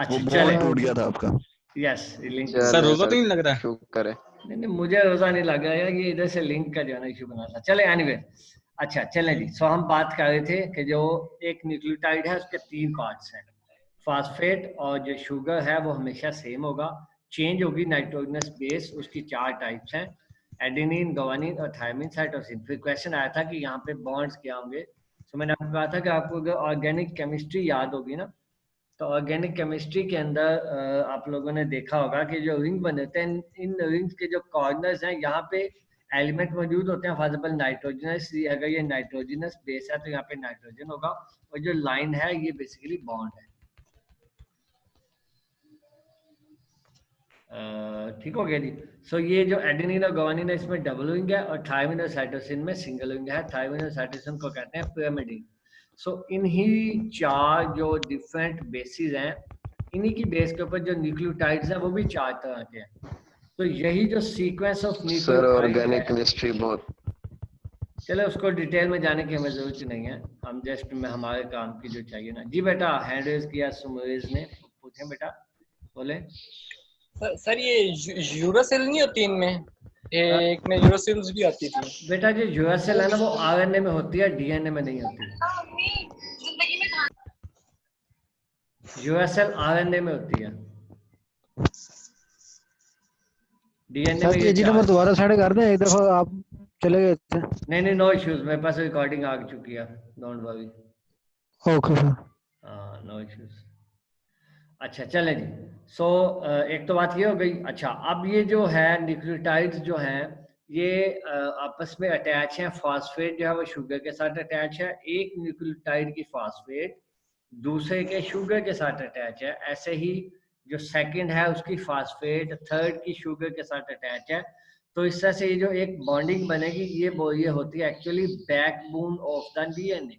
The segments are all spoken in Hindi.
अच्छा वो चले, बॉन्ड टूट गया था आपका। यस लिंक सर रोजा तो नहीं लग रहा है? शुक्र है। नहीं नहीं, मुझे रोजा नहीं लगा यार, ये इधर से लिंक का जो है ना इशू बना था। चले एनीवे, अच्छा चलें जी। सो हम बात कर रहे थे कि जो एक न्यूक्लियोटाइड है उसके 3 पार्ट्स हैं, फास्फेट और जो शुगर है वो हमेशा सेम होगा, चेंज होगी नाइट्रोजनस बेस, उसकी 4 टाइप्स हैं, एडेनिन, गुआनिन और थायमिन, साइटोसिन। फिर क्वेश्चन आया था कि यहाँ पे बॉन्ड्स क्या होंगे। तो मैंने आपको कहा था कि आपको अगर ऑर्गेनिक केमिस्ट्री याद होगी ना, तो ऑर्गेनिक केमिस्ट्री के अंदर आप लोगों ने देखा होगा कि जो रिंग बने होते हैं, इन रिंग्स के जो कॉर्नर्स हैं यहाँ पे एलिमेंट मौजूद होते हैं, फॉर एग्जाम्पल नाइट्रोजनस। अगर ये नाइट्रोजनस बेस है तो यहाँ पे नाइट्रोजन होगा, और जो लाइन है ये बेसिकली बॉन्ड है। ठीक हो गया जी। सो ये जो एडेनिन और गुआनिन है इसमें डबल विंग है, और थायमिन और साइटोसिन में सिंगल विंग है। थायमिन और साइटोसिन को कहते हैं पिरामिडिन। सो इन्हीं 4 जो डिफरेंट बेसिस हैं, इन्हीं की बेस के ऊपर जो न्यूक्लियोटाइड्स हैं वो भी 4 तरह के हैं। तो यही जो sequence of sir nucleotide organic है, केमिस्ट्री बहुत। चलो उसको डिटेल में जाने की हमें जरूरत नहीं है, हम जस्ट में हमारे काम की जो चाहिए ना। जी बेटा, हैंड रेज किया सुमेश ने, पूछें बेटा, बोले। सर ये यूरासिल नहीं होती इनमें? एक में यूरासिल्स भी आती थी। बेटा जो यूरासिल है ना वो आरएनए में होती है, डीएनए में नहीं होती। यूरासिल आरएनए में होती है, डीएनए में सर ये जी 4 नंबर दोबारा सेंड कर दें, एक दफा आप चले गए थे। नहीं, नो इश्यूज, मेरे पास रिकॉर्डिंग आ चुकी है, डोंट वरी। Okay sir. हाँ, नो इश्यूज। अच्छा चले जी। सो एक तो बात ये हो गई। अच्छा, अब ये जो है न्यूक्लियोटाइड्स जो हैं ये आपस में अटैच हैं। फास्फेट जो है वो शुगर के साथ अटैच है, एक न्यूक्लियोटाइड की फास्फेट दूसरे के शुगर के साथ अटैच है। ऐसे ही जो सेकंड है उसकी फास्फेट थर्ड की शुगर के साथ अटैच है। तो इस तरह से ये जो एक बॉन्डिंग बनेगी ये होती है actually backbone of the DNA.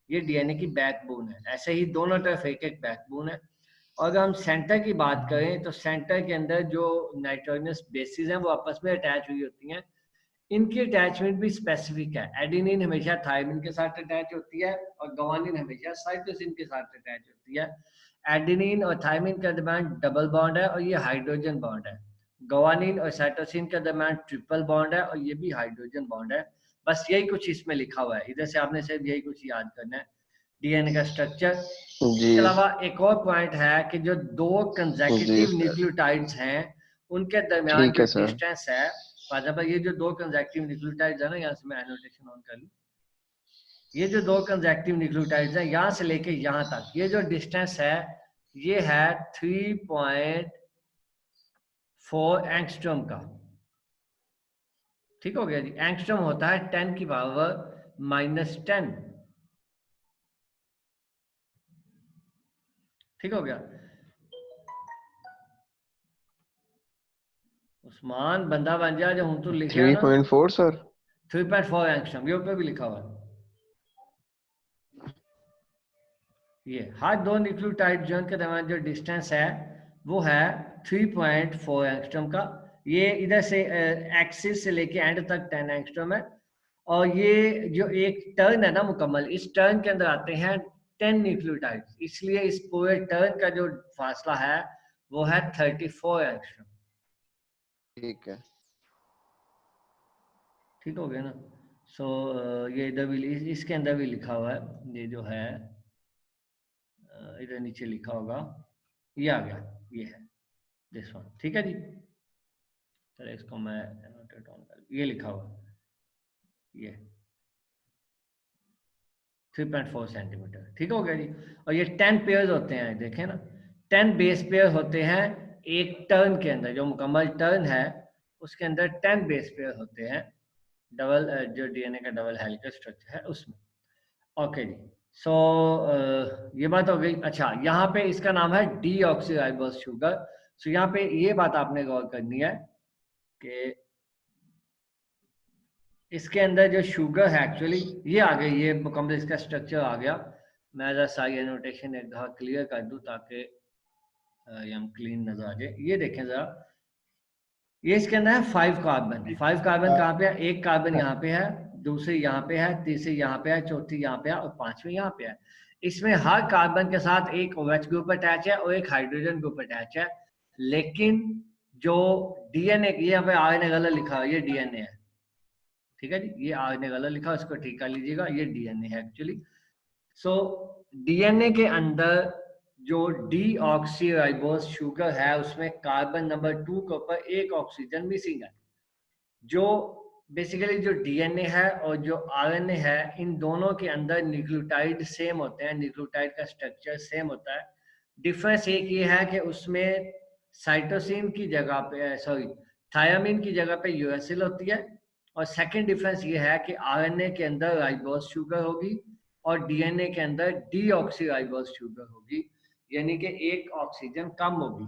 ये डीएनए की बैकबोन है। ऐसे ही दोनों तरफ एक एक बैकबोन है। और अगर हम सेंटर की बात करें तो सेंटर के अंदर जो नाइट्रोजनस बेसिस हैं वो आपस में अटैच हुई होती हैं। इनकी अटैचमेंट भी स्पेसिफिक है। एडेनिन हमेशा थायमिन के साथ अटैच होती है, और गुआनिन हमेशा साइटोसिन के साथ अटैच होती है। एडेनिन और थायमिन के दरमियान डबल बॉन्ड है और ये हाइड्रोजन बॉन्ड है। गुआनिन और साइटोसिन के दरमियान ट्रिपल बॉन्ड है और ये भी हाइड्रोजन बॉन्ड है। बस यही कुछ इसमें लिखा हुआ है, इधर से आपने सिर्फ यही कुछ याद करना है, डीएनए का स्ट्रक्चर। इसके अलावा एक और पॉइंट है कि जो 2 कंसेक्यूटिव न्यूक्लियोटाइड्स हैं उनके दरमियान ठीक जो है सर। डिस्टेंस है, फॉर एग्जांपल ये जो 2 कंसेक्यूटिव न्यूक्लियोटाइड्स है ना, यहाँ से मैं एनोटेशन ऑन कर लूं, ये जो 2 कंसेक्यूटिव न्यूक्लियोटाइड्स हैं यहाँ से लेके यहाँ तक ये जो डिस्टेंस है ये है 3.4 एंगस्ट्रॉम का। ठीक हो गया जी। एंगस्ट्रॉम होता है 10 की पावर -10। ठीक हो गया। उस्मान बंदा बन जा, जो हूं तो लिखे ना 3.4 सर। 3.4 एंगस्ट्रॉम, ये ऊपर भी लिखा हुआ है। ये हर 2 न्यूक्लियोटाइड जोन के दरमियान जो डिस्टेंस है वो है 3.4 एंगस्ट्रॉम का। ये इधर से एक्सिस से लेके एंड तक 10 एंगस्ट्रॉम है। और ये जो एक टर्न है ना मुकम्मल, इस टर्न के अंदर आते हैं 10 न्यूक्लियोटाइड्स, इसलिए इस पूरे टर्न का जो फासला है वो है 34 एंगस्ट्रॉम। ठीक है। ठीक हो गया ना। सो ये इधर भी इसके अंदर भी लिखा हुआ है, ये जो है इधर नीचे लिखा होगा, ये आ गया, ये है दिस वन। ठीक है जी। चलो इसको मैं नोटेट ऑन कर, ये लिखा हुआ ये 3.4 सेंटीमीटर। ठीक हो गया जी। और ये 10 पेयर्स होते हैं, देखें ना 10 बेस पेयर होते हैं एक टर्न के अंदर। जो मुकम्मल टर्न है उसके अंदर 10 बेस पेयर होते हैं, डबल जो डीएनए का डबल हेलिकल स्ट्रक्चर है उसमें। ओके जी। सो ये बात हो गई। अच्छा, यहाँ पे इसका नाम है डीऑक्सीराइबोस शुगर। सो यहाँ पे ये बात आपने गौर करनी है कि इसके अंदर जो शुगर है एक्चुअली ये आ गई, ये मुकम्मल इसका स्ट्रक्चर आ गया। मैं जरा सारी एनोटेशन एक दफा क्लियर कर दूं ताकि ये हम क्लीन नजर आ जाए। ये देखें जरा, ये इसके अंदर है 5 कार्बन। 5 कार्बन कहाँ पे है? एक कार्बन यहाँ पे है, दूसरी यहाँ पे है, तीसरी यहाँ पे है, चौथी यहाँ पे है और पांचवी यहाँ पे है। इसमें हर कार्बन के साथ एक OH ग्रुप अटैच है और एक हाइड्रोजन ग्रुप अटैच है, लेकिन जो DNA यहाँ पे RNA गलत लिखा है, ये DNA है, ठीक है जी, ये RNA गलत लिखा है, इसको ठीक कर लीजिएगा, ये DNA है एक्चुअली। सो DNA के अंदर जो डीऑक्सीराइबोज शुगर है उसमें कार्बन नंबर 2 के ऊपर एक ऑक्सीजन मिसिंग है। जो बेसिकली जो DNA है और जो RNA है, इन दोनों के अंदर न्यूक्लियोटाइड सेम होते हैं, न्यूक्लियोटाइड का स्ट्रक्चर सेम होता है। डिफरेंस एक ये है कि उसमें साइटोसिन की जगह पे, सॉरी, थायमिन की जगह पे यूरेसिल होती है, और सेकंड डिफरेंस ये है कि RNA के अंदर राइबोज शुगर होगी और DNA के अंदर डीऑक्सीराइबोज शुगर होगी, यानी कि एक ऑक्सीजन कम होगी।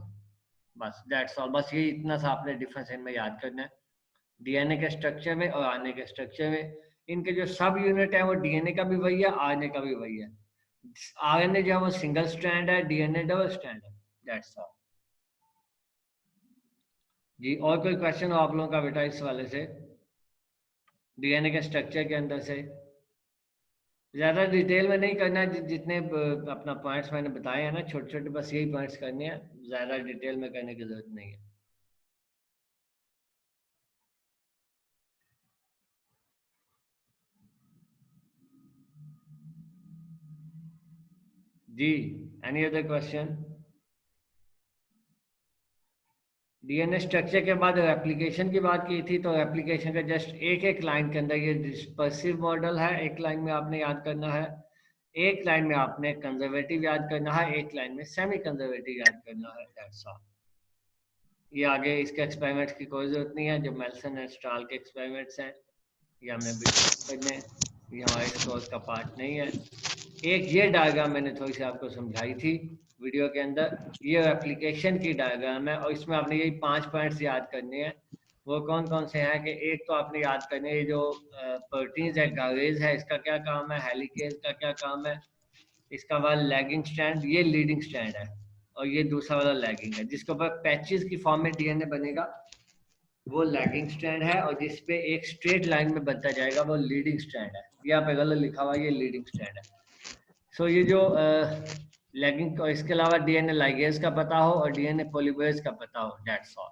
बस दैट्स ऑल, बस ये इतना सा आपने डिफरेंस इनमें याद करना है, DNA के स्ट्रक्चर में और RNA के स्ट्रक्चर में। इनके जो सब यूनिट है वो DNA का भी वही है, RNA का भी वही है। RNA जो है वो सिंगल स्ट्रैंड है, DNA डबल स्ट्रैंड है, दैट्स ऑल जी। और कोई क्वेश्चन हो आप लोगों का बेटा इस वाले से, DNA के स्ट्रक्चर के अंदर से? ज्यादा डिटेल में नहीं करना है, जितने अपना पॉइंट्स मैंने बताए हैं ना, छोटे छोटे बस यही पॉइंट्स करने हैं, ज्यादा डिटेल में करने की जरूरत नहीं है जी। Any other question? DNA structure के बाद रेप्लिकेशन की बात की थी, तो रेप्लिकेशन का जस्ट एक एक लाइन के अंदर ये डिस्पर्सिव मॉडल है, एक लाइन में आपने याद करना है, एक लाइन में आपने कंजर्वेटिव याद करना है, एक लाइन में सेमी कंजर्वेटिव याद करना है, दैट्स ऑल। ये आगे इसके एक्सपेरिमेंट्स की कोई जरूरत नहीं है, जो मेल्सन एंड स्टाल के एक्सपेरिमेंट्स हैं ये हमने पढ़ने, ये हमारे कोर्स का पार्ट नहीं है। एक ये डायग्राम मैंने थोड़ी सी आपको समझाई थी वीडियो के अंदर, ये एप्लीकेशन की डायग्राम है, और इसमें आपने यही 5 पॉइंट्स याद करने हैं। वो कौन कौन से हैं कि एक तो आपने याद करने है जो प्रोटीन्स है, गारेज है, इसका क्या काम है, हेलिकेज का क्या काम है, इसका वाला लैगिंग स्ट्रैंड, ये लीडिंग स्ट्रैंड है, और ये दूसरा वाला लैगिंग है, जिसके ऊपर पैचेस की फॉर्म में DNA बनेगा वो लैगिंग स्ट्रैंड है, और जिस पे एक स्ट्रेट लाइन में बनता जाएगा वो लीडिंग स्ट्रैंड है। यहाँ पे गलत लिखा हुआ है, ये लीडिंग स्ट्रैंड है। सो ये जो लैगिंग को, इसके अलावा DNA लाइगेज का पता हो और DNA पॉलीमरेज का पता हो, दैट्स ऑल।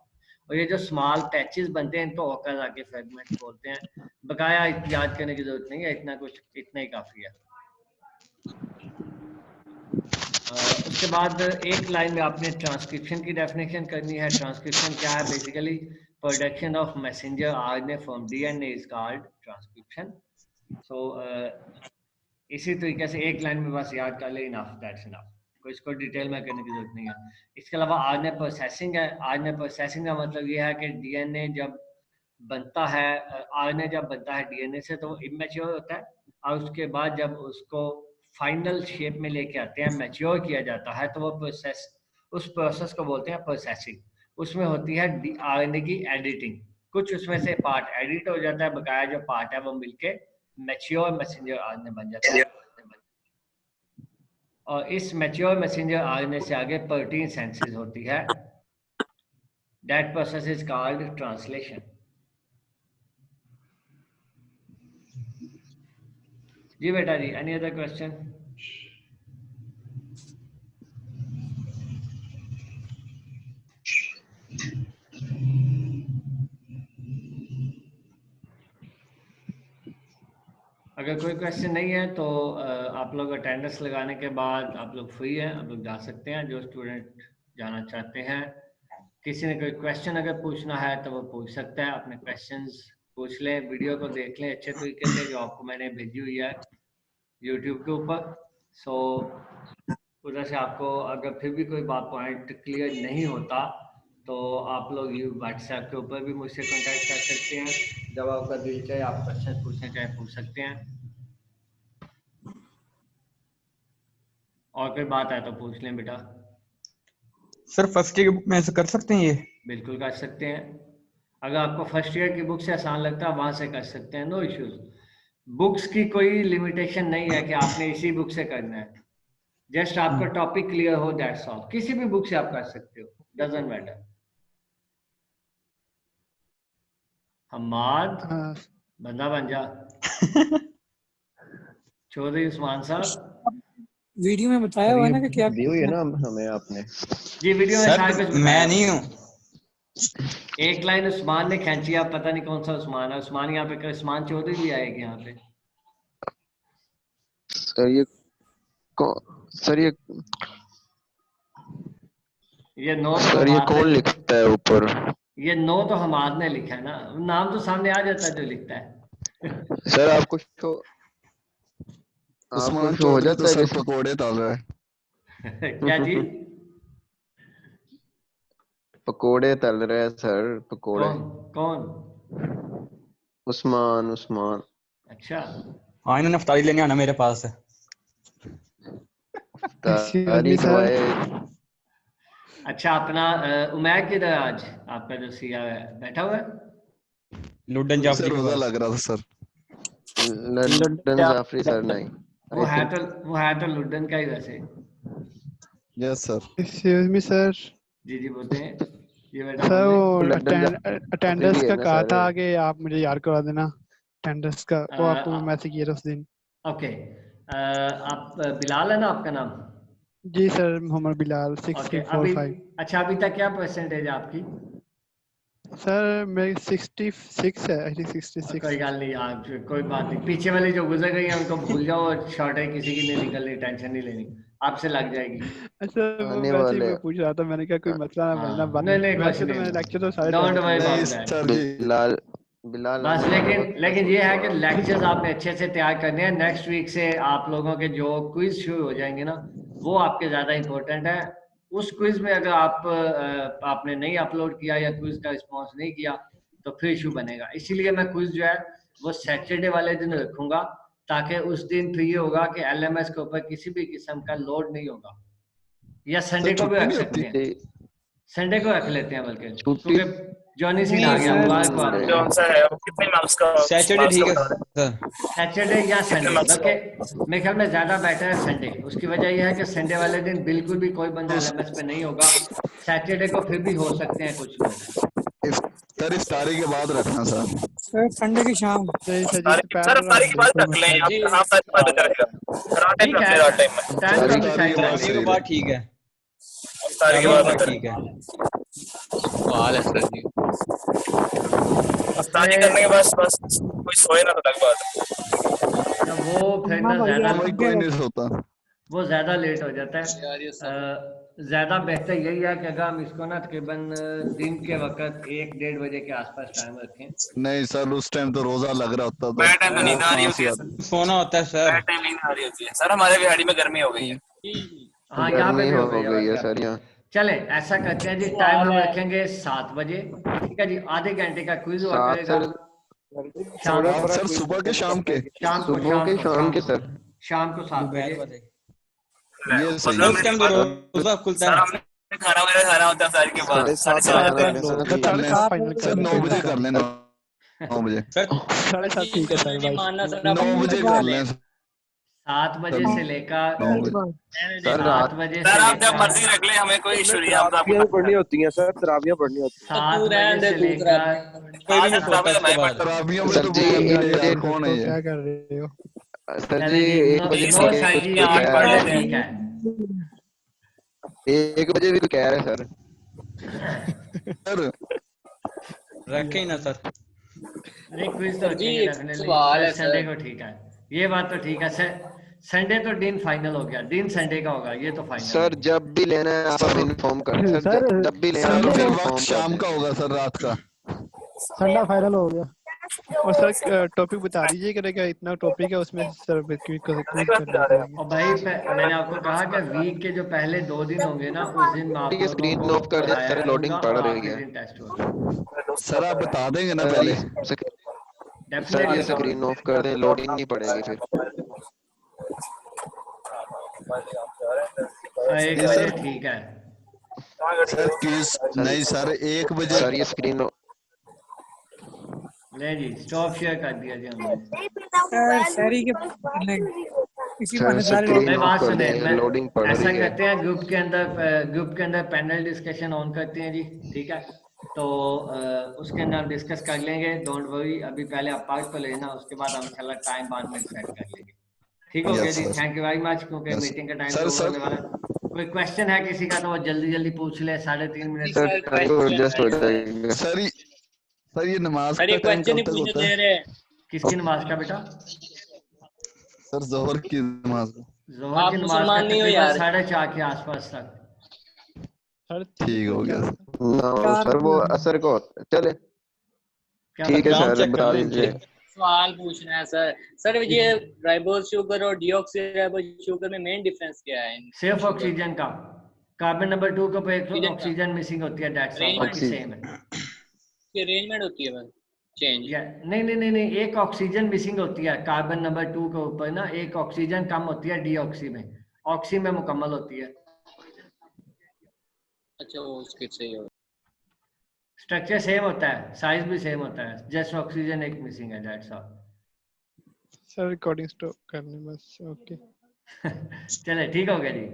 और ये जो स्मॉल पैचेस बनते हैं इनको ओकाज़ाकी फ्रेगमेंट्स बोलते हैं। बकाया याद करने की जरूरत नहीं है, इतना कुछ, इतना ही काफी है। उसके बाद एक लाइन में आपने ट्रांसक्रिप्शन की डेफिनेशन करनी है। ट्रांसक्रिप्शन क्या है? Basically production of messenger RNA from DNA is called transcription. So इसी तरीके से एक लाइन में बस याद कर ले, इनफ, दैट्स इनफ, कोई इसको डिटेल में करने की जरूरत नहीं है। इसके अलावा RNA प्रोसेसिंग है। RNA प्रोसेसिंग का मतलब ये है कि DNA जब बनता है, RNA जब बनता है DNA से तो वो इमेच्योर होता है, और उसके बाद जब उसको फाइनल शेप में लेके आते हैं, मैच्योर किया जाता है, तो वो प्रोसेस, उस प्रोसेस को बोलते हैं प्रोसेसिंग। उसमें होती है RNA की एडिटिंग, कुछ उसमें से पार्ट एडिट हो जाता है, बकाया जो पार्ट है वो मिलके मैच्योर मैसेंजर RNA बन जाता है। और इस मैच्योर मैसेंजर RNA से आगे प्रोटीन सिंथेसिस होती है, that process is called translation. जी बेटा जी, एनी अदर क्वेश्चन? अगर कोई क्वेश्चन नहीं है तो आप लोग अटेंडेंस लगाने के बाद आप लोग फ्री हैं, आप लोग जा सकते हैं, जो स्टूडेंट जाना चाहते हैं। किसी ने कोई क्वेश्चन अगर पूछना है तो वो पूछ सकता है, अपने क्वेश्चंस पूछ लें, वीडियो को देख लें अच्छे तरीके से, जो आपको मैंने भेजी हुई है यूट्यूब के ऊपर। सो उधर से आपको अगर फिर भी कोई बात पॉइंट क्लियर नहीं होता तो आप लोग व्हाट्सएप के ऊपर भी मुझसे कांटेक्ट कर सकते हैं, जब आपका दिल चाहे आप क्वेश्चन पूछना चाहे पूछ सकते हैं। और कोई बात है तो पूछ लें बेटा। सर फर्स्ट ईयर की बुक में ऐसे कर सकते हैं ये? बिल्कुल कर सकते हैं, अगर आपको फर्स्ट ईयर की बुक से आसान लगता है वहां से कर सकते हैं, नो इश्यूज। बुक्स की कोई लिमिटेशन नहीं है कि आपने इसी बुक से करना है, जस्ट आपका टॉपिक क्लियर हो, दैट्स ऑल। किसी भी बुक से आप कर सकते हो, डजंट मैटर। हमाद बंदा बन जा। चौधरी उस्मान साहब वीडियो में बताया हुआ है ना कि क्या दी हुई है ना हमें आपने। जी वीडियो में सारा कुछ सर मैं नहीं हूँ। एक लाइन उस्मान ने खींची, आप पता नहीं कौन सा उस्मान है। उस्मान यहाँ पे, उस्मान चौधरी भी आएगी यहाँ पे। सर ये नो तो सर ये कौन लिखता है ऊपर? ये नो तो हमाद ने लिखा है ना, नाम तो सामने आ जाता है जो लिखता है। सर आपको शो उस्मान शो हो चौधरी जाता तो है सर जैसे? पकोड़े तल रहा है। क्या जी? पकोड़े तल रहे हैं सर, पकोड़े। कौन कौन? उस्मान। अच्छा हाँ इन्होंने अफ्तारी लेने आना मेरे पास है। एक्सक्यूज तारी मी सर। दुआए। अच्छा, अपना उमैर किधर है आज? आपका जो सीआ है बैठा हुआ है? लुडन से जाफरी के रोजा पास। लग रहा था सर। लंदन जाफरी सर नहीं। वो है तो लुडन का ही वैसे। Yes sir. Excuse me sir. जी बोलते हैं। ये बेटा सर बोले। वो लंदन अटेंडेंस भी है का ना कहा सर। था कि आप मुझे याद करवा देना अटेंडेंस का, वो आपको मैं मैसेज किया था उस दिन। ओके, आप बिलाल है ना आपका नाम? जी सर, मोहम्मद बिलाल ओके, 6345। अच्छा अभी तक क्या परसेंटेज है आपकी? सर मेरी 66 है, आई थिंक 66। कोई गल नहीं यार, कोई बात नहीं, पीछे वाली जो गुजर गई है उनको भूल जाओ। शॉर्टेज किसी की नहीं निकलनी, टेंशन नहीं लेनी, आपसे लग जाएगी। अच्छा वो आने वैसे ही वाले। मैं पूछ रहा था, मैंने कहा कोई मसला ना बनना हाँ, बाद नहीं में। कुछ वैसे तो नहीं, मैंने लेक्चर तो सारे डोंट वरी नहीं अबाउट दैट। सर जी। बिलाल बस आने वाला वक्त लेकिन बस ये है कि उसको लेक्चर्स आपने अच्छे से तैयार करने हैं। नेक्स्ट वीक से आप लोगों के जो क्विज शुरू हो जाएंगे ना, वो आपके ज़्यादा इंपॉर्टेंट है। उस क्विज में अगर आपने नहीं अपलोड किया या क्विज का रिस्पॉन्स नहीं किया तो फिर इशू बनेगा। इसीलिए मैं क्विज जो है वो सैटरडे वाले दिन रखूंगा, ताकि उस दिन फिर ये होगा कि एलएमएस के ऊपर किसी भी किस्म का लोड नहीं होगा। या संडे को भी छुट्टी रख नहीं सकते होती? हैं, संडे को रख लेते हैं बल्कि, छुट्टी क्योंकि जॉनी सीन आ नहीं गया, सर, मुबारकबाद हो। कौन सा है वो, कितने मार्क्स का? सैटरडे ठीक है सर। सैटरडे या संडे, बल्कि मेरे ख्याल में ज्यादा बेटर है संडे। उसकी वजह यह है कि संडे वाले दिन बिल्कुल भी कोई बंदा एलएमएस पे नहीं होगा। सैटरडे को फिर भी हो सकते हैं कुछ लोग। सर इफ्तारी के बाद रखना सर। सर संडे की शाम। नहीं सर जी, सर दोपहर में तारीख के बाद कोई रख मसला लें, नहीं। आप तारीख बाद रहेगा, रात टाइम ठीक रख है, लें, रात टाइम में। टाइम तो तारीख डिसाइड के कर बाद लेंगे। तारीख के बाद ठीक है। तारीख के तारीख के बाद बाद ठीक है। सवाल है सर जी। उसमें तारीख करने के बाद बस कोई सोए ना तो तक बाद। वो फिर हाँ ना भैया, ज्यादा, भाई कोई नहीं सोता। वो ज्यादा लेट हो जाता है। ज्यादा बेहतर यही है कि अगर हम इसको ना तकरीबन दिन के वक्त 1-1:30 बजे के आसपास टाइम रखें। नहीं सर उस टाइम तो रोजा लग रहा होता तो बैड टाइम में नींद आ रही होती है आती। सर, सोना होता है सर। बैड टाइम नींद आ रही होती है सर। हमारे बिहाड़ी में गर्मी हो गई है। हाँ यहाँ पे गर्मी भी हो हो गई गई है है। सर यहाँ। चले ऐसा करते हैं जी, टाइम हम रखेंगे 7 बजे, ठीक है जी। आधे घंटे का क्विज हुआ 7 करेगा सर। शाम को, सर सुबह के शाम के? सुबह के शाम के सर। शाम को 7 दोपहर बजे। वाले। ये सही सर है। उस टाइम तो रोजा खुलता सर है। हमने खाना वगैरह खाना होता है तारीख के बाद 7:30 7:30 कर लें सर। बस 7:30 फाइनल सर कर 9 लें। बजे कर लें। 9 बजे। सर 7:30 ठीक है सर भाई। 9 बजे कर लें। 7 बजे से लेकर 9 बजे। सर 7 बजे सर से आप जब लेकर मर्जी रख ले, हमें कोई इशू नहीं है। हम तो आपको पढ़नी होती हैं सर, तरावियां पढ़नी होती 7 बजे से लेकर कोई भी नहीं सोता उसके बाद। तराबियों में सर तो जी वो 1 अंदर बजे यार कौन है तो ये? क्या कर रहे हो? सर जी चलें जी, 1 बजे नो से साइड कुछ जी, कोई 8 कह बजे रहा है। ठीक है। 1 बजे भी कोई कह रहा है सर। सर रखे ही ना सर। नहीं क्विज तो रखेंगे डेफिनेटली। सवाल है संडे को ठीक है, ये बात तो ठीक है। संडे तो दिन फाइनल हो गया, दिन संडे का होगा, ये तो फाइनल सर जब भी लेना है आप हमें इन्फॉर्म कर सर। सर जब भी लेना है सर आप फिर इन्फॉर्म वक्त कर शाम दें। का होगा सर, रात का। संडा फाइनल हो गया। और सर टॉपिक बता दीजिए करेगा, इतना टॉपिक है उसमें सर क्विज कर लेते हैं। और भाई मैंने आपको कहा कि वीक के जो पहले 2 दिन होंगे ना, उस दिन मैं आप ठीक है, लोगों स्क्रीन को ऑफ कर दे पढ़ाया सर, लोडिंग करूंगा पड़ और रही आखिरी है। दिन टेस्ट होगा। सर आप बता देंगे ना सर पहले? ये डेफिनेटली स्क्रीन ऑफ कर दें, लोडिंग नहीं पड़ेगी फिर। 1 बजे ठीक है। सर किस नहीं सर 1 बजे। सर ये स्क्रीन ले जी, स्टॉप शेयर कर दिया जी हमने। सर शहरी के इसी सर बहाने सारे स्क्रीन मैं ऑफ बात कर सुने, दें, लोडिंग पड़ ऐसा रही है। करते हैं ग्रुप के अंदर पैनल डिस्कशन ऑन करते हैं जी, ठीक है। तो उसके अंदर हम डिस्कस कर लेंगे, डोंट वरी। अभी पहले आप पार्ट तो लेना, उसके बाद हम इंशाल्लाह टाइम बाद में सेट कर लेंगे। ठीक हो गया Yes, जी, sir. Thank you very much, क्योंकि Yes. मीटिंग का टाइम Sir, ओवर sir. होने वाला है। कोई क्वेश्चन है किसी का तो वो जल्दी जल्दी पूछ ले, 3.5 minute sir sir, time question adjust हो है, सर। जाएगा। सर ये नमाज सर ये का टाइम क्वेश्चन ही कब तक पूछने होता दे है? रहे हैं। किसकी नमाज का बेटा? सर जोहर की नमाज का। जोहर आप की नमाज का मुसलमान नहीं हो तकरीबन यार। 4:30 के आसपास तक। ठीक हो गया सर। ना सर वो असर को होता है। चले क्या ठीक है बता? नाम सर चेक कर बता लो दीजिए। इनके। सवाल पूछना है सर। सर ये राइबोज शुगर और डीऑक्सीराइबोज शुगर में मेन डिफरेंस क्या है? सिर्फ ऑक्सीजन का, कार्बन नंबर 2 के ऊपर एक ऑक्सीजन का ऑक्सीजन मिसिंग होती है, दैट्स ऑल, अरेंजमेंट बाकी ऑक्सीजन सेम है। की अरेंजमेंट होती है बस चेंज। या नहीं नहीं नहीं नहीं, एक ऑक्सीजन मिसिंग होती है कार्बन नंबर 2 के ऊपर ना, एक ऑक्सीजन कम होती है डीऑक्सी में, ऑक्सी में मुकम्मल होती है। अच्छा वो उसके सही हो। स्ट्रक्चर सेम होता है, साइज भी सेम होता है, जस्ट ऑक्सीजन एक मिसिंग है, that's all. Sir recording stop करने बस। ओके चले ठीक हो गया जी।